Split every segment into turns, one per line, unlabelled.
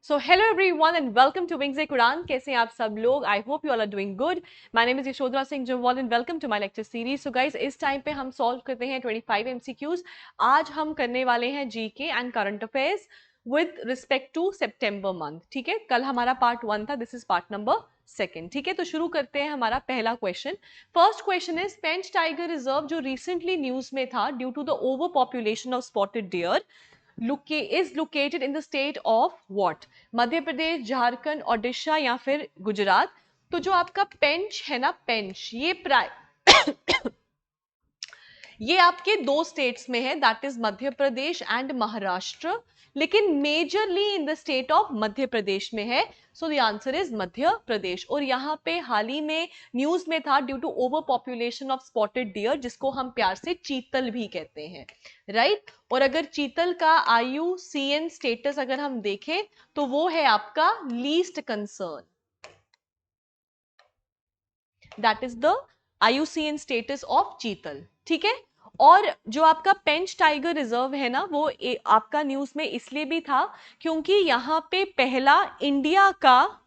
So hello everyone and welcome to Wings Quran. कैसे हैं आप सब लोग? I hope you all are doing good. My name is Yashodhara Singh Jawal and welcome to my lecture series. So guys, इस time पे हम solve करते हैं 25 MCQs. आज हम करने वाले हैं GK and current affairs with respect to September month. ठीक है, कल हमारा पार्ट 1 था, दिस इज पार्ट नंबर 2. ठीक है, तो शुरू करते हैं हमारा पहला question. First question is Pench tiger reserve जो रिसेंटली न्यूज में था due to the over population of spotted deer is located in the state of what? Madhya Pradesh, Jharkhand, Odisha या फिर गुजरात. तो जो आपका पेंच है ना, पेंच ये आपके दो स्टेट्स में है, that is Madhya Pradesh and Maharashtra, लेकिन majorly in the state of Madhya Pradesh में है. So the answer is Madhya Pradesh. और यहाँ पे हाल ही में न्यूज में था due to over population of spotted deer, जिसको हम प्यार से चीतल भी कहते हैं, राइट? और अगर चीतल का IUCN स्टेटस अगर हम देखें तो वो है आपका least concern, that is the IUCN status of चीतल. ठीक है, और जो आपका पेंच टाइगर रिजर्व है ना, वो आपका न्यूज में इसलिए भी था क्योंकि यहां पे पहला इंडिया का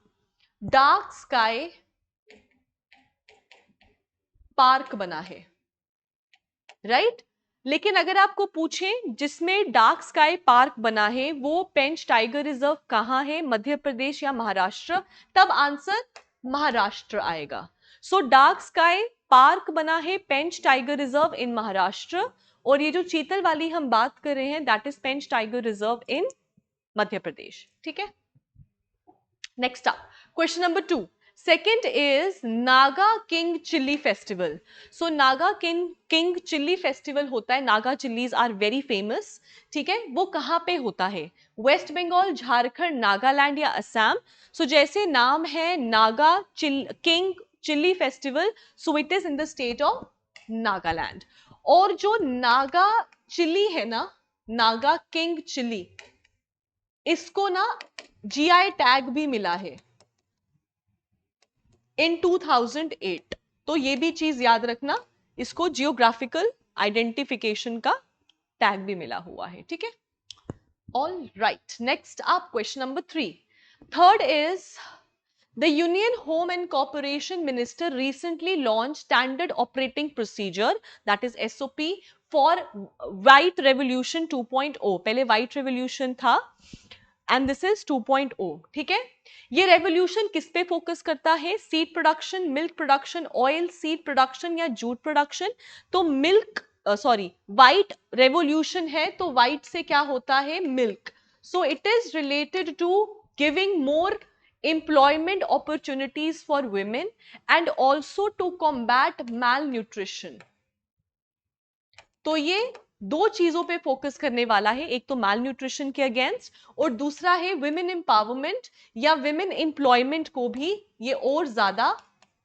डार्क स्काई पार्क बना है, राइट? लेकिन अगर आपको पूछें जिसमें डार्क स्काई पार्क बना है वो पेंच टाइगर रिजर्व कहां है, मध्य प्रदेश या महाराष्ट्र, तब आंसर महाराष्ट्र आएगा. सो डार्क स्काई पार्क बना है पेंच टाइगर रिजर्व इन महाराष्ट्र, और ये जो चीतल वाली हम बात कर रहे हैं that is Pench tiger reserve in Madhya Pradesh. ठीक है, next up question number 2. Second is Naga King Chilli Festival. So Naga King Chilli Festival होता है, Naga chillies are very famous. ठीक है, वो कहाँ पे होता है? वेस्ट बंगाल, झारखंड, नागालैंड या असम. सो जैसे नाम है Naga king chilli festival, so it is in the state of Nagaland. और जो नागा चिल्ली है ना, नागा किंग चिल्ली, इसको ना GI टैग भी मिला है इन 2008. तो ये भी चीज याद रखना, इसको जियोग्राफिकल आइडेंटिफिकेशन का टैग भी मिला हुआ है. ठीक है, ऑल राइट. नेक्स्ट आप question number 3. Third is The Union Home and Corporation Minister recently launched Standard Operating Procedure, that is SOP, for White Revolution 2.0. पहले White Revolution था एंड दिस इज 2.0. ठीक है, ये रेवोल्यूशन किस पे फोकस करता है? Seed production, milk production, oil seed production या जूट प्रोडक्शन. तो मिल्क व्हाइट रेवोल्यूशन है, तो व्हाइट से क्या होता है? Milk. So it is related to giving more employment opportunities for women and also to combat malnutrition. तो ये दो चीजों पे फोकस करने वाला है, एक तो माल न्यूट्रिशन के अगेंस्ट और दूसरा है विमेन एम्पावरमेंट या विमेन एम्प्लॉयमेंट को भी ये और ज्यादा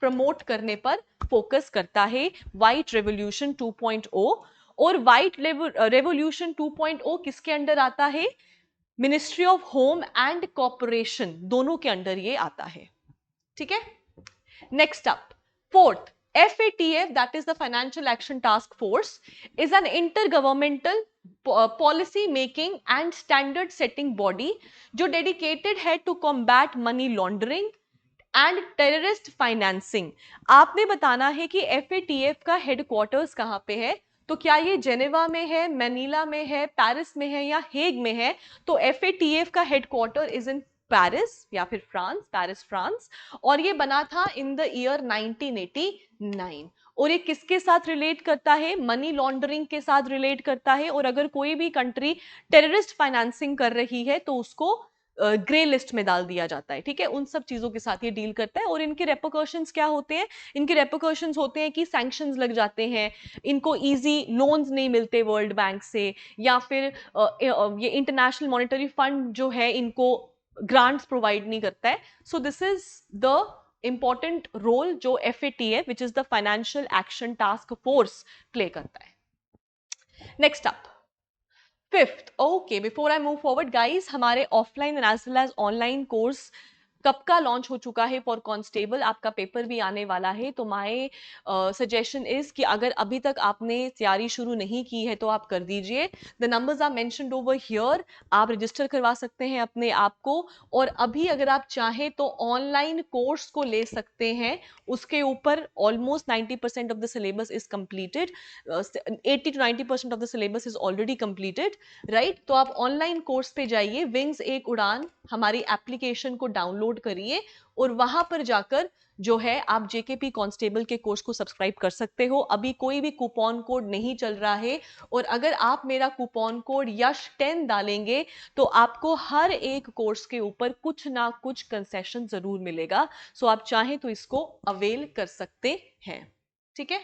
प्रमोट करने पर फोकस करता है व्हाइट रेवोल्यूशन 2.0. और व्हाइट रेवोल्यूशन 2.0 किसके अंडर आता है? Ministry of home and corporation, दोनों के अंडर ये आता है. ठीक है, next up fourth, FATF, that is the Financial Action Task Force, is an intergovernmental policy making and standard setting body जो dedicated है to combat money laundering and terrorist financing. आपने बताना है कि FATF का हेडक्वार्टर्स कहाँ पे है. तो क्या ये जेनेवा में है, मैनीला में है, पेरिस में है या हेग में है? तो FATF का हेडक्वार्टर इज इन पेरिस या फिर फ्रांस, पेरिस फ्रांस, और ये बना था इन द ईयर 1989. और ये किसके साथ रिलेट करता है? मनी लॉन्ड्रिंग के साथ रिलेट करता है. और अगर कोई भी कंट्री टेररिस्ट फाइनेंसिंग कर रही है तो उसको ग्रे लिस्ट में डाल दिया जाता है. ठीक है, उन सब चीजों के साथ ये डील करता है. और इनके रेपरकशंस क्या होते हैं? इनके रेपरकशंस होते हैं कि सैंक्शंस लग जाते हैं, इनको इजी लोन्स नहीं मिलते वर्ल्ड बैंक से, या फिर ये इंटरनेशनल मॉनेटरी फंड जो है इनको ग्रांट्स प्रोवाइड नहीं करता है. So this is the important role जो FATF which is the financial action task force play करता है. Next up fifth. Okay, before I move forward guys, हमारे offline and as well as online course कब का launch हो चुका है for constable, आपका पेपर भी आने वाला है। तो माय सजेशन इज कि अगर अभी तक आपने तैयारी शुरू नहीं की है तो आप कर दीजिए। The numbers are mentioned over here, आप रजिस्टर करवा सकते हैं अपने आप को। और अभी अगर आप चाहें तो ऑनलाइन कोर्स को ले सकते हैं, उसके ऊपर almost 90% of the syllabus is completed, 80 to 90% of the syllabus is already completed, right. तो आप ऑनलाइन कोर्स पे जाइए, विंग्स एक उड़ान हमारी एप्लीकेशन को डाउनलोड करिए और वहां पर जाकर जो है आप जेकेपी कांस्टेबल के कोर्स को सब्सक्राइब कर सकते हो। अभी कोई भी कूपन कोड नहीं चल रहा है, और अगर आप मेरा कूपन कोड यश10 डालेंगे तो आपको हर एक कोर्स के ऊपर कुछ ना कुछ कंसेशन जरूर मिलेगा। सो आप चाहें तो इसको अवेल कर सकते हैं, ठीक है।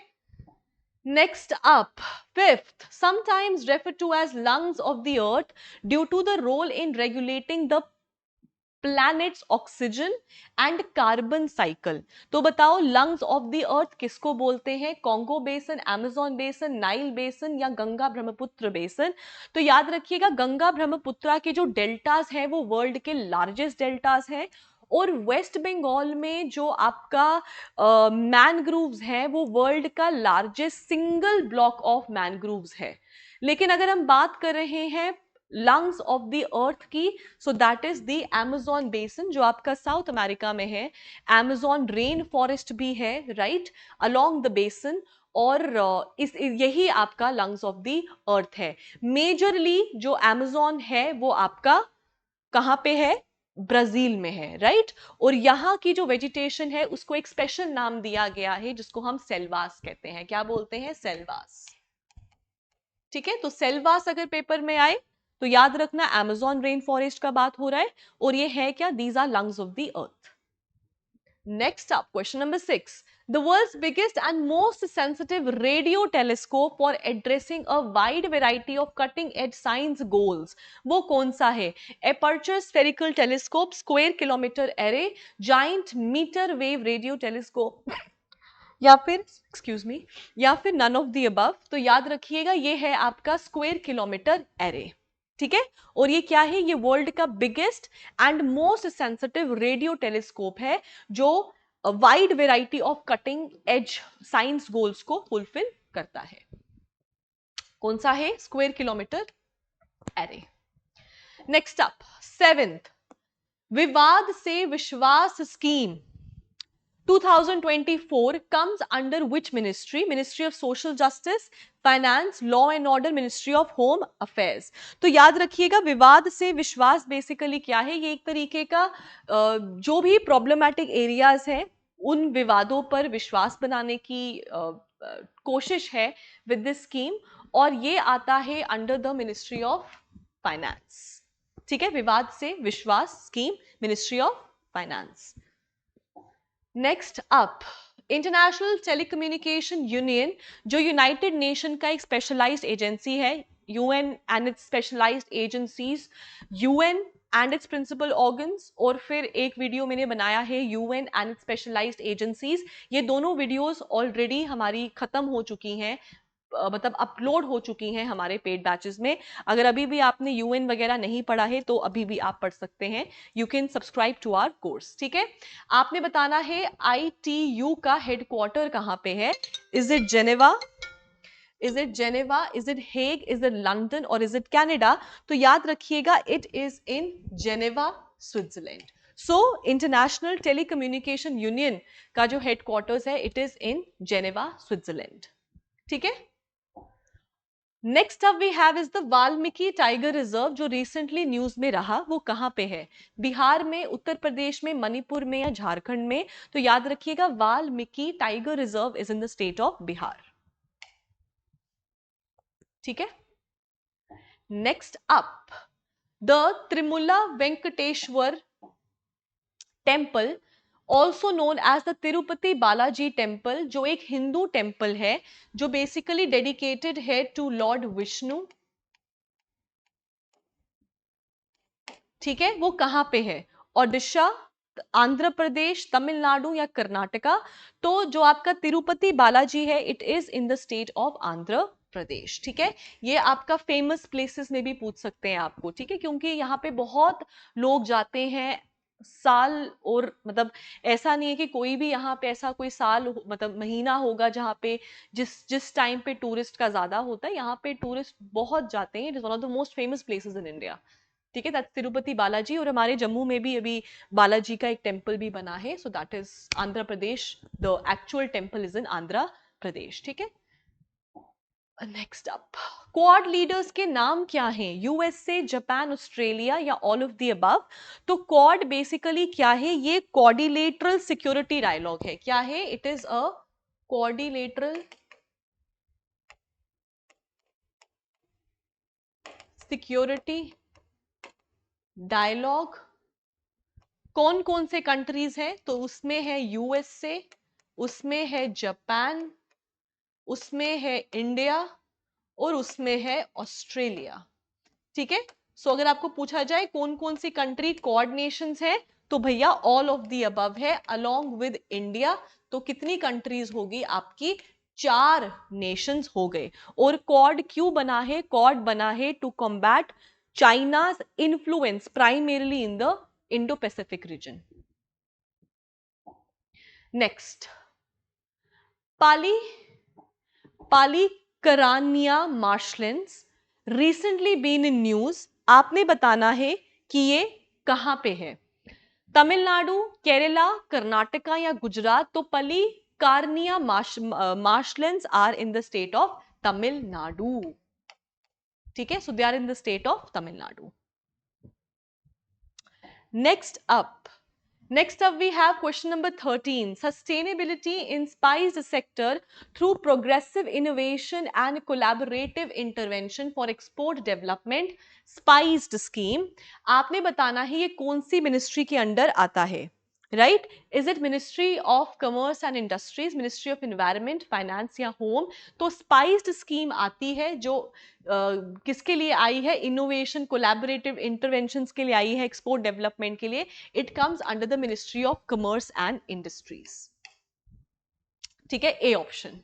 Next up, fifth, sometimes referred to as lungs of the earth due to the role in regulating the planet's oxygen and carbon cycle। तो बताओ लंग्स ऑफ द अर्थ किसको बोलते हैं? कॉन्गो बेसन, अमेज़न बेसन, नाइल बेसन या गंगा ब्रह्मपुत्र बेसन? तो याद रखिएगा गंगा ब्रह्मपुत्र के जो डेल्टास हैं वो वर्ल्ड के लार्जेस्ट डेल्टास हैं, और वेस्ट बंगाल में जो आपका मैनग्रूव्स है वो वर्ल्ड का largest single block of mangroves है। लेकिन अगर हम बात कर रहे हैं लंग्स ऑफ द अर्थ की, सो दैट इज द अमेज़न बेसन जो आपका साउथ अमेरिका में है। अमेज़न रेन फॉरेस्ट भी है, राइट, अलोंग द बेसन। और यही आपका लंग्स ऑफ द अर्थ है। मेजरली जो अमेज़न है वो आपका कहां पे है? ब्राजील में है, राइट। और यहाँ की जो वेजिटेशन है उसको एक स्पेशल नाम दिया गया है जिसको हम सेल्वास कहते हैं। क्या बोलते हैं? सेल्वास, ठीक है। तो सेल्वास अगर पेपर में आए तो याद रखना अमेज़न रेन फॉरेस्ट का बात हो रहा है, और ये है क्या? These are lungs of the earth. Next up, question number 6. The world's biggest and most sensitive radio telescope for addressing a wide variety of cutting-edge science goals. वो कौन सा है? Aperture Spherical Telescope, Square Kilometer Array, Giant Meter Wave Radio Telescope, या फिर excuse me, या फिर none of the above. तो याद रखिएगा ये है आपका स्क्वायर किलोमीटर एरे, ठीक है। और ये क्या है? ये वर्ल्ड का biggest and most sensitive radio telescope है जो wide variety of cutting edge science goals को फुलफिल करता है। कौन सा है? Square kilometre array. Next up, 7th, विवाद Se Vishwas scheme 2024 comes under which ministry? Ministry of Social Justice, Finance, Law and Order, Ministry of Home Affairs। तो याद रखिएगा विवाद से विश्वास बेसिकली क्या है? ये एक तरीके का जो भी प्रॉब्लमैटिक एरियाज हैं उन विवादों पर विश्वास बनाने की कोशिश है विद दिस स्कीम, और ये आता है under the ministry of finance, ठीक है। Vivad Se Vishwas scheme, ministry of finance. Next up, international telecommunication union जो यूनाइटेड नेशन का एक स्पेशलाइज्ड एजेंसी है, UN and its specialised agencies, UN and its principal organs, और फिर एक वीडियो मैंने बनाया है UN and its specialised agencies. ये दोनों वीडियोस ऑलरेडी हमारी खत्म हो चुकी हैं, मतलब अपलोड हो चुकी हैं हमारे पेड बैचेस में। अगर अभी भी आपने यूएन वगैरह नहीं पढ़ा है तो अभी भी आप पढ़ सकते हैं। You can subscribe to our course, ठीक है। आपने बताना है ITU का हेडक्वार्टर कहां पे है? Is it Geneva, is it Geneva, is it Hague, is it London और इज इट कनाडा? तो याद रखिएगा it is in Geneva, Switzerland. So international telecommunication union का जो हेडक्वार्टर्स है it is in Geneva, Switzerland, ठीक है। Next up we have is the Valmiki tiger reserve जो रिसेंटली न्यूज में रहा, वो कहां पे है? बिहार में, उत्तर प्रदेश में, मणिपुर में या झारखंड में? तो याद रखिएगा Valmiki tiger reserve is in the state of Bihar, ठीक है। Next up, the Tirumala Venkateswara temple also known as the Tirupati Balaji temple जो एक हिंदू टेम्पल है जो बेसिकली डेडिकेटेड है टू लॉर्ड विष्णु, ठीक है। वो कहां पे है? ओडिशा, आंध्र प्रदेश, तमिलनाडु या कर्नाटका? तो जो आपका तिरुपति बालाजी है it is in the state of Andhra Pradesh, ठीक है। ये आपका फेमस प्लेसेस में भी पूछ सकते हैं आपको, ठीक है, क्योंकि यहाँ पे बहुत लोग जाते हैं साल, और मतलब ऐसा नहीं है कि कोई भी यहाँ पे ऐसा कोई साल मतलब महीना होगा जहाँ पे जिस जिस टाइम पे टूरिस्ट का ज्यादा होता है। यहाँ पे टूरिस्ट बहुत जाते हैं, it is one of the most famous places in India. ठीक है, दैट्स तिरुपति बालाजी। और हमारे जम्मू में भी अभी बालाजी का एक टेम्पल भी बना है, so that is Andhra Pradesh, the actual temple is in Andhra Pradesh. ठीक है, नेक्स्ट अप, क्वाड लीडर्स के नाम क्या हैं? यूएसए, जापान, ऑस्ट्रेलिया या ऑल ऑफ द अबव? तो क्वाड बेसिकली क्या है? ये कोऑर्डिनेटरल सिक्योरिटी डायलॉग है। क्या है? It is a quadrilateral security dialogue. कौन कौन से कंट्रीज हैं? तो उसमें है यूएसए, उसमें है जापान, उसमें है इंडिया और उसमें है ऑस्ट्रेलिया। ठीक है, सो अगर आपको पूछा जाए कौन कौन सी कंट्री क्वाड नेशंस है, तो भैया ऑल ऑफ दी अबव है अलोंग विद इंडिया। तो कितनी कंट्रीज होगी आपकी? 4 नेशंस हो गए। और क्वाड क्यों बना है? क्वाड बना है to combat China's influence primarily in the Indo Pacific region. Next, Pali Pallikaranai marshlands recently been in news. आपने बताना है कि ये कहां पे है? तमिलनाडु, केरला, कर्नाटका या गुजरात? तो Pallikaranai marshlands are in the state of Tamil Nadu. ठीक है, so they are in the state of Tamil Nadu. Next up Next up, we have question number 13. Sustainability in spice sector through progressive innovation and collaborative intervention for export development, spiced scheme. आपने बताना है ये कौन सी ministry के under आता है, right? Is it ministry of commerce and industries, ministry of environment, finance या home? तो स्पाइस्ड स्कीम आती है जो किसके लिए आई है? इनोवेशन कोलैबोरेटिव इंटरवेंशंस के लिए आई है, एक्सपोर्ट डेवलपमेंट के लिए। It comes under the ministry of commerce and industries. ठीक है, A option.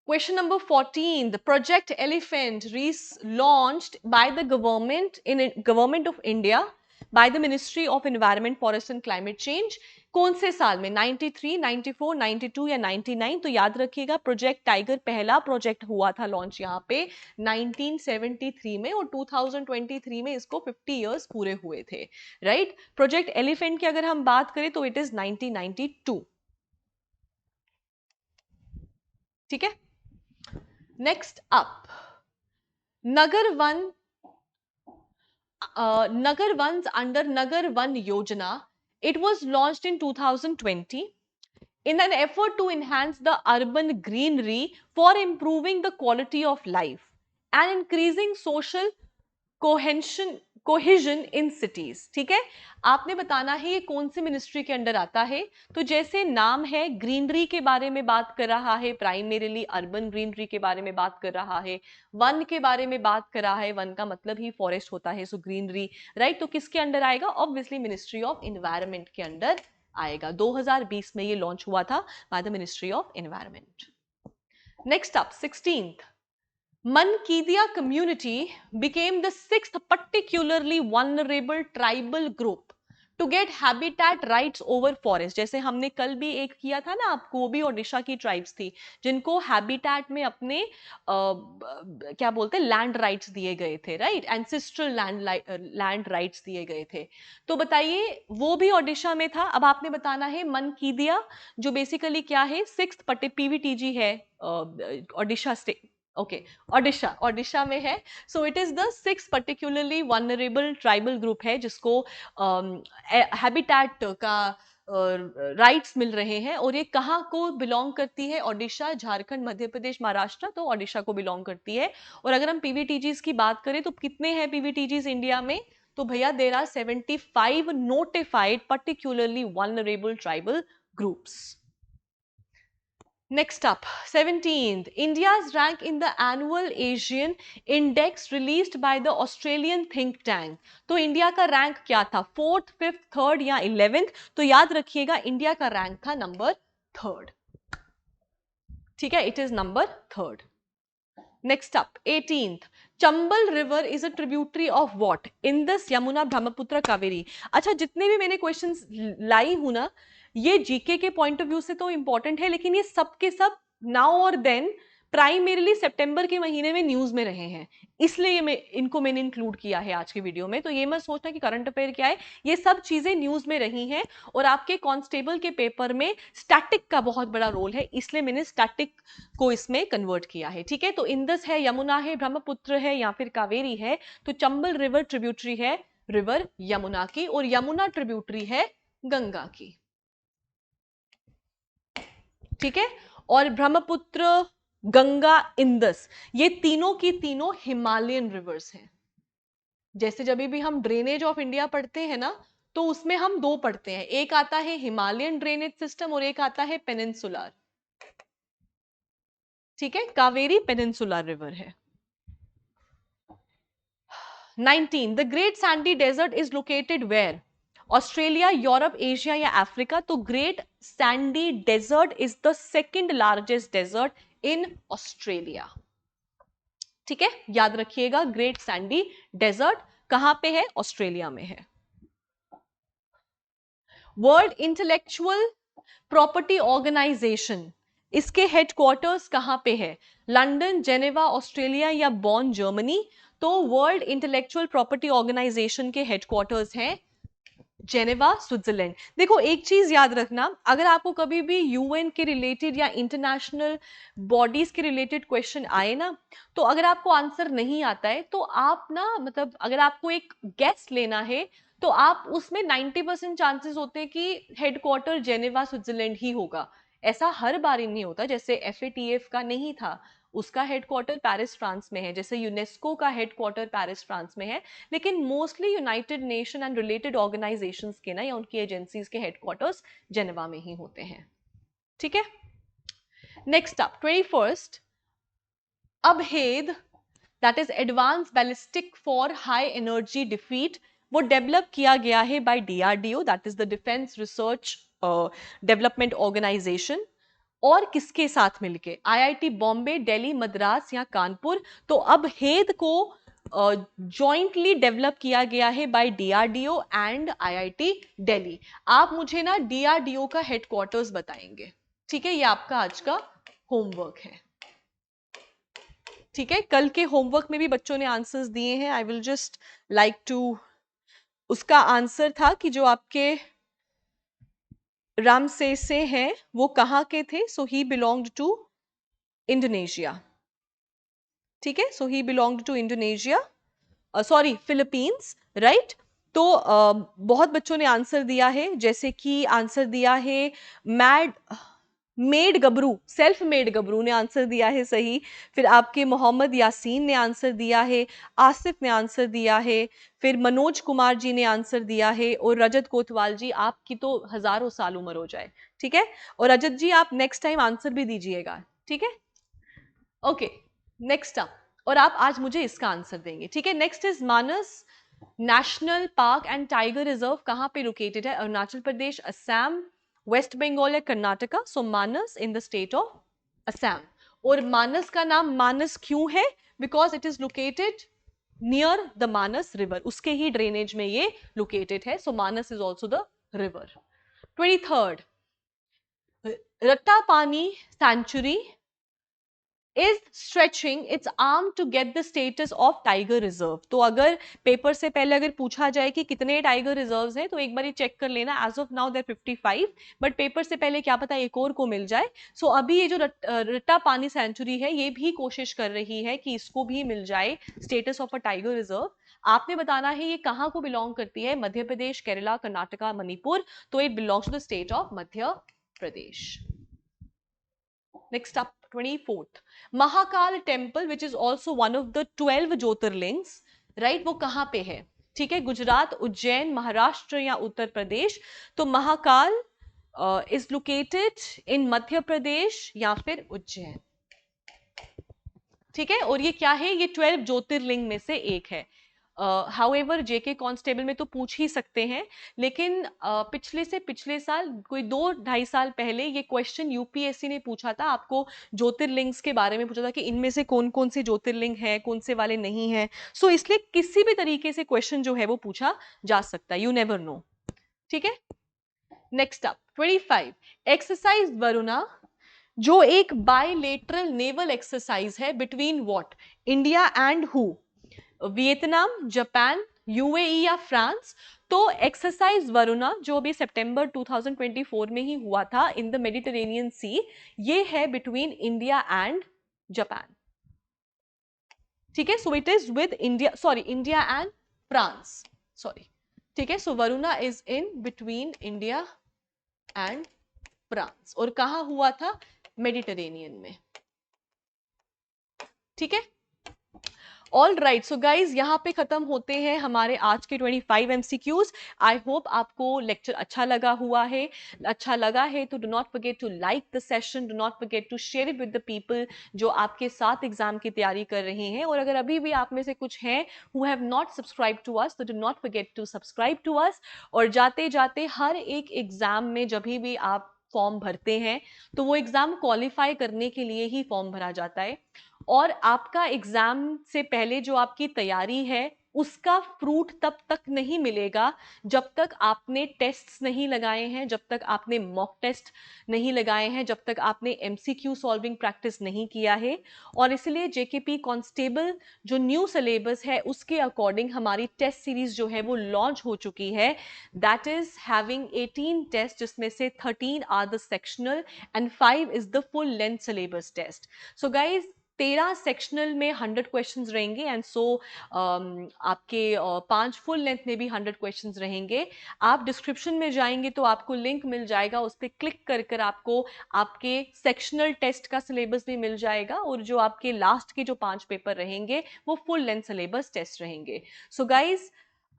Question number 14. The Project Elephant launched by the government of India by the Ministry of Environment, Forest and Climate Change. कौन से साल में? 93, 94, 92 या 99? तो याद रखिएगा, प्रोजेक्ट टाइगर पहला प्रोजेक्ट हुआ था लॉन्च यहाँ पे 1973 में, और 2023 में इसको 50 इयर्स पूरे हुए थे, राइट? प्रोजेक्ट एलिफेंट की अगर हम बात करें तो इट इज 1992। ठीक है, next up, Nagar one Nagar Vans under Nagar Van Yojana. It was launched in 2020 in an effort to enhance the urban greenery for improving the quality of life and increasing social cohesion in cities. ठीक है, आपने बताना है ये कौन सी ministry के under आता है। तो जैसे नाम है, ग्रीनरी के बारे में बात कर रहा है, प्राइमरीली अर्बन ग्रीनरी के बारे में बात कर रहा है, वन के बारे में बात कर रहा है, वन का मतलब ही फॉरेस्ट होता है, सो ग्रीनरी, राइट? तो किसके अंडर आएगा? ऑब्वियसली मिनिस्ट्री ऑफ एनवायरमेंट के अंडर आएगा। 2020 में ये लॉन्च हुआ था by the ministry of environment. Next up, 16th, Mankidia community became the 6th particularly vulnerable tribal group to get habitat rights over forest. जैसे हमने कल भी एक किया था ना, आप कोबी ओडिशा की ट्राइब्स थी जिनको हैबिटेट में अपने क्या बोलते हैं, लैंड राइट्स दिए गए थे, राइट? एंसेस्ट्रल लैंड राइट्स दिए गए थे। तो बताइए, वो भी ओडिशा में था। अब आपने बताना है मनकीदिया, जो बेसिकली क्या है? 6th पीवीटीजी है ओडिशा स्टेट। ओके, ओडिशा में है। So it is the 6th particularly vulnerable tribal group है जिसको हैबिटेट का राइट्स मिल रहे हैं। और ये कहाँ को बिलोंग करती है? ओडिशा, झारखंड, मध्य प्रदेश, महाराष्ट्र, तो ओडिशा को बिलोंग करती है। और अगर हम पीवीटीजीज की बात करें तो कितने हैं पीवीटीजीज इंडिया में? तो भैया there are 75 notified particularly vulnerable tribal groups. Next up, 17th, India's rank in the annual Asian Index released by the Australian think tank. तो इंडिया का रैंक क्या था? 4th, 5th, 3rd या 11th? तो याद रखिएगा, इंडिया का रैंक था नंबर 3rd। ठीक है, it is number 3rd। Next up, 18th, Chambal river is a tributary of what? Indus, Yamuna, Brahmaputra, Kaveri. अच्छा, जितने भी मैंने क्वेश्चंस लाई हूं ना, ये जीके के पॉइंट ऑफ व्यू से तो इंपॉर्टेंट है, लेकिन ये सब के सब नाउ और देन प्राइमरीली सितंबर के महीने में न्यूज में रहे हैं, इसलिए मैंने इंक्लूड किया है आज की वीडियो में। तो ये मत सोचना कि करंट अफेयर क्या है, ये सब चीजें न्यूज में रही हैं, और आपके कांस्टेबल के पेपर में स्टैटिक का बहुत बड़ा रोल है, इसलिए मैंने स्टैटिक को इसमें कन्वर्ट किया है। ठीक है, तो इंदस है, यमुना है, ब्रह्मपुत्र है, या फिर कावेरी है, तो चंबल रिवर ट्रिब्यूटरी है रिवर यमुना की, और यमुना ट्रिब्यूटरी है गंगा की। ठीक है, और ब्रह्मपुत्र, गंगा, इंदस, ये तीनों की तीनों हिमालयन रिवर्स हैं। जैसे जब भी हम ड्रेनेज ऑफ इंडिया पढ़ते हैं ना, तो उसमें हम दो पढ़ते हैं, एक आता है हिमालयन ड्रेनेज सिस्टम और एक आता है पेनिनसुलर। ठीक है, कावेरी पेनिनसुलर रिवर है। 19, the great sandy desert is located where? Australia, Europe, Asia या अफ्रीका? तो great sandy desert is the second largest desert in Australia. ठीक है, याद रखिएगा, ग्रेट सैंडी डेजर्ट कहां पे है? ऑस्ट्रेलिया में है। वर्ल्ड इंटेलेक्चुअल प्रॉपर्टी ऑर्गेनाइजेशन, इसके हेडक्वार्टर्स कहां पे है? लंदन, जेनेवा, ऑस्ट्रेलिया या बॉन, जर्मनी? तो वर्ल्ड इंटेलेक्चुअल प्रॉपर्टी ऑर्गेनाइजेशन के हेडक्वार्टर्स हैं जेनेवा, स्विट्जरलैंड। देखो, एक चीज याद रखना, अगर आपको कभी भी यूएन के रिलेटेड या इंटरनेशनल बॉडीज के रिलेटेड क्वेश्चन आए ना, तो अगर आपको आंसर नहीं आता है, तो आप ना, मतलब अगर आपको एक गेस लेना है, तो आप उसमें 90% चांसेस होते हैं कि हेडक्वार्टर जेनेवा, स्विट्जरलैंड ही होगा। ऐसा हर बार नहीं होता, जैसे एफएटीएफ का नहीं था, उसका हेडक्वार्टर पेरिस, फ्रांस में है। जैसे यूनेस्को का हेडक्वार्टर पेरिस, फ्रांस में है, लेकिन mostly United nation and related organisations के ना, या उनकी एजेंसीज के हेडक्वार्टर्स जेनेवा में ही होते हैं। ठीक है, next up 21st, Abhed, that is advance ballistic for high energy defeat, वो डेवलप किया गया है by DRDO, that is the defence research development organisation, और किसके साथ मिलके? आईआईटी बॉम्बे, दिल्ली, मद्रास या कानपुर? तो अब हेद को जॉइंटली डेवलप किया गया है by DRDO and IIT Delhi. आप मुझे ना डीआरडीओ का हेडक्वार्टर्स बताएंगे। ठीक है, ये आपका आज का होमवर्क है। ठीक है, कल के होमवर्क में भी बच्चों ने आंसर्स दिए हैं, I will just like to, उसका आंसर था कि जो आपके रामसेसे हैं वो कहाँ के थे? So he belonged to Indonesia. ठीक है, so he belonged to Indonesia, sorry Philippines, right. तो बहुत बच्चों ने आंसर दिया है, जैसे कि आंसर दिया है मेड गबरू, सेल्फ मेड गबरू ने आंसर दिया है सही। फिर आपके मोहम्मद यासीन ने आंसर दिया है, आसिफ ने आंसर दिया है, फिर मनोज कुमार जी ने आंसर दिया है, और रजत कोतवाल जी, आपकी तो हजारों साल उम्र हो जाए। ठीक है, और रजत जी आप नेक्स्ट टाइम आंसर भी दीजिएगा। ठीक है, ओके, नेक्स्ट अप, और आप आज मुझे इसका आंसर देंगे। ठीक है, next is Manas national park and tiger reserve कहां पे लोकेटेड है? अरुणाचल प्रदेश, असम, वेस्ट बंगाल या Karnataka? So Manas in the state of Assam. और मानस का नाम मानस क्यों है? Because it is located near the Manas river, उसके ही ड्रेनेज में ये लोकेटेड है। So Manas is also the river. 23rd, Ratapani sanctuary is stretching its arm to get the status of tiger reserve। तो अगर पेपर से पहले अगर पूछा जाए कि कितने टाइगर रिजर्व्स हैं, तो एक बार ये चेक कर लेना, as of now there 55, but paper से पहले क्या पता एक और को मिल जाए। सो अभी ये जो रट्टापानी सेंचुरी है, ये भी कोशिश कर रही है कि इसको भी मिल जाए status of a tiger reserve. आपने बताना है ये कहाँ को बिलोंग करती है? मध्य प्रदेश, केरला, कर्नाटका, मणिपुर? तो it belongs to the state of Madhya Pradesh. Next up 24th, Mahakal temple which is also one of the 12 jyotirlingas, right, वो कहां पे है? ठीक है, गुजरात, उज्जैन, महाराष्ट्र या उत्तर प्रदेश? तो Mahakal is located in Madhya प्रदेश या फिर उज्जैन। ठीक है, और ये क्या है? ये 12 ज्योतिर्लिंग में से एक है। हाउएवर जेके कांस्टेबल में तो पूछ ही सकते हैं, लेकिन पिछले से पिछले साल कोई 2-2.5 साल पहले ये क्वेश्चन यूपीएससी ने पूछा था आपको, ज्योतिर्लिंग्स के बारे में पूछा था कि इनमें से कौन कौन से ज्योतिर्लिंग है, कौन से वाले नहीं है। सो इसलिए किसी भी तरीके से क्वेश्चन जो है वो पूछा जा सकता है, यू नेवर नो। ठीक है, नेक्स्ट अप 25 एक्सरसाइज वरुणा, जो एक बायलेटरल नेवल एक्सरसाइज है between what, India and who, Vietnam, Japan, UAE या फ्रांस। तो एक्सरसाइज वरुणा जो अभी सितंबर 2024 में ही हुआ था इन द मेडिटेरेनियन सी, ये है बिटवीन इंडिया एंड जापान। ठीक है, so it is with India, sorry India and France, sorry. ठीक है, so Varuna is in between India and France, और कहां हुआ था, मेडिटेरेनियन में। ठीक है, ऑल राइट, सो गाइज यहाँ पे खत्म होते हैं हमारे आज के 25 MCQs। आई होप आपको लेक्चर अच्छा लगा हुआ है, अच्छा लगा है तो do not forget to like the session, do not forget to share it with the people जो आपके साथ एग्जाम की तैयारी कर रहे हैं। और अगर अभी भी आप में से कुछ हैं who have not subscribe to us, तो do not forget to subscribe to us. और जाते जाते हर एक एग्जाम में जब भी आप फॉर्म भरते हैं तो वो एग्जाम क्वालिफाई करने के लिए ही फॉर्म भरा जाता है, और आपका एग्जाम से पहले जो आपकी तैयारी है उसका फ्रूट तब तक नहीं मिलेगा जब तक आपने टेस्ट्स नहीं लगाए हैं, जब तक आपने मॉक टेस्ट नहीं लगाए हैं, जब तक आपने एमसीक्यू सॉल्विंग प्रैक्टिस नहीं किया है। और इसलिए जेकेपी कांस्टेबल जो न्यू सिलेबस है उसके अकॉर्डिंग हमारी टेस्ट सीरीज जो है वो लॉन्च हो चुकी है, दैट इज हैविंग 18 टेस्ट, जिसमें से 13 are the sectional and 5 is the full length syllabus test. So guys 13 sectional में 100 क्वेश्चंस रहेंगे, एंड सो आपके 5 फुल लेंथ में भी 100 क्वेश्चंस रहेंगे। आप डिस्क्रिप्शन में जाएंगे तो आपको लिंक मिल जाएगा, उस पर क्लिक कर कर आपको आपके सेक्शनल टेस्ट का सिलेबस भी मिल जाएगा, और जो आपके लास्ट के जो 5 पेपर रहेंगे वो फुल लेंथ सिलेबस टेस्ट रहेंगे। सो गाइज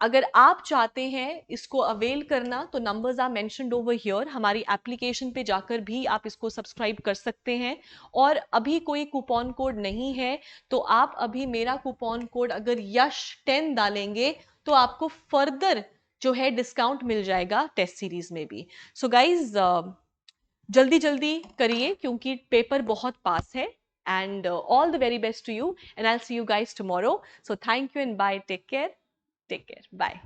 अगर आप चाहते हैं इसको अवेल करना तो numbers are mentioned over here, हमारी एप्लीकेशन पे जाकर भी आप इसको सब्सक्राइब कर सकते हैं। और अभी कोई कूपन कोड नहीं है तो आप अभी मेरा कूपन कोड अगर यश 10 डालेंगे तो आपको फर्दर जो है डिस्काउंट मिल जाएगा टेस्ट सीरीज में भी। सो गाइज जल्दी जल्दी करिए क्योंकि पेपर बहुत पास है, and all the very best to you, and I'll see you guys tomorrow. So thank you and bye, take care, bye.